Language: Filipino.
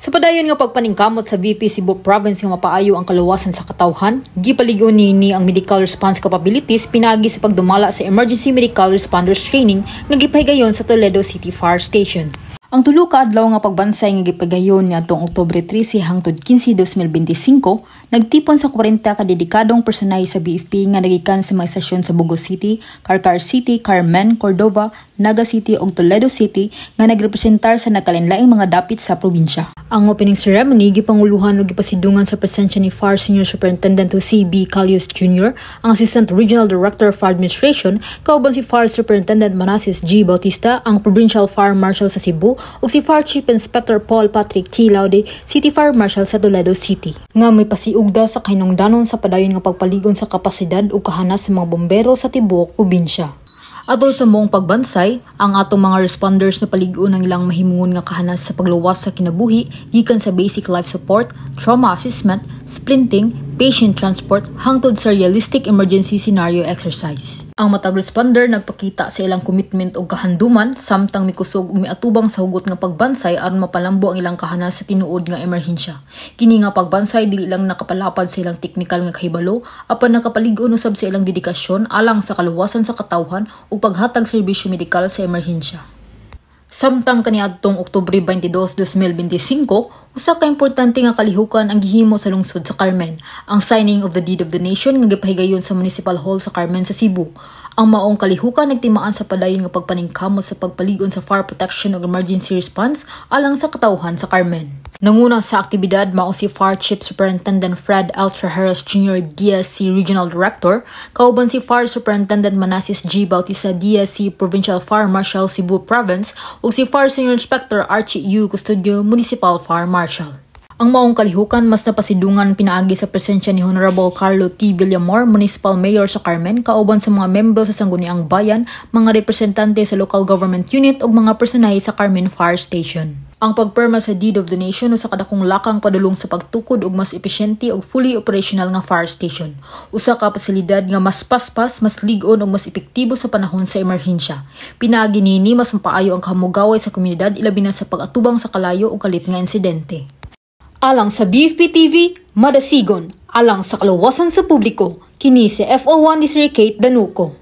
Sa padayon nga pagpaningkamot sa VP Cebu Province nga mapaayo ang kaluwasan sa katawhan, gipaligon ni ang medical response capabilities pinagi sa pagdumala sa Emergency Medical Responders Training nga gipahigayon sa Toledo City Fire Station. Ang tulo ka adlaw nga pagbansay nga gipahigayon niadtong Oktubre 13 hangtod 15, 2025, nagtipon sa 40 ka dedikadong personay sa BFP nga nagikan sa mga istasyon sa Bugo City, Carcar City, Carmen, Cordova, Naga City ug Toledo City nga nagrepresentar sa nakalinlaing mga dapit sa probinsya. Ang opening ceremony gipanguluhan ug gipasidungan sa presensya ni FAR Senior Superintendent C.B. Calius Jr., ang Assistant Regional Director for Administration, kauban si FAR Superintendent Manasseh G. Bautista, ang Provincial Fire Marshal sa Cebu, ug si FAR Chief Inspector Paul Patrick T. Laude, City Fire Marshal sa Toledo City. Nga may pasiugda sa kahinungdanon sa padayon nga pagpaligon sa kapasidad ug kahanas sa mga bombero sa tibuok probinsya. Atol sa moong pagbansay, ang atong mga responders na paligon ang ilang mahimungon nga kahanas sa pagluwas sa kinabuhi gikan sa basic life support, trauma assessment, splinting, patient transport hangtod sa realistic emergency scenario exercise. Ang matag responder nagpakita sa ilang commitment ug kahanduman samtang mikusog ug miatubang sa hugot nga pagbansay aron mapalambo ang ilang kahanas sa tinuod nga emerhensya. Kini nga pagbansay dili lang nakapalapad sa ilang teknikal nga kahibalo apan nakapaligon usab sa ilang dedikasyon alang sa kaluwasan sa katawhan ug paghatag serbisyo medikal sa emerhensya. Samtang kaniadtong Oktubre 22, 2025, usa ka importante nga kalihukan ang gihimo sa lungsod sa Carmen, ang signing of the Deed of Donation nga gipahigayon sa Municipal Hall sa Carmen sa Cebu. Ang maong kalihukan nagtimaan sa padayon nga pagpaningkamot sa pagpaligon sa fire protection ug emergency response alang sa katawhan sa Carmen. Nanguna sa aktibidad mao si FAR Chief Superintendent Fred L. Trajeras Jr. DSC Regional Director, kauban si FAR Superintendent Manasseh G. Bautista DSC Provincial Fire Marshal Cebu Province ug si FAR Senior Inspector Archie U. Custodio Municipal Fire Marshal. Ang maong kalihukan mas napasidungan pinaagi sa presensya ni Honorable Carlo T. Villamor, Municipal Mayor sa Carmen, kauban sa mga membro sa Sangguniang Bayan, mga representante sa local government unit ug mga personahe sa Carmen Fire Station. Ang pagperma sa Deed of Donation usa kadakong lakang padulong sa pagtukod og mas epesyente ug fully operational nga fire station. Usa ka pasilidad nga mas paspas, mas lig-on ug mas epektibo sa panahon sa emerhensya. Pinaagi niini mas mapaayo ang kamugaway sa komunidad ilabi na sa pag-atubang sa kalayo ug kalit nga insidente. Alang sa BFP TV, madasigon alang sa kaluwasan sa publiko. Kini si FO1 Disri Kate Danuco.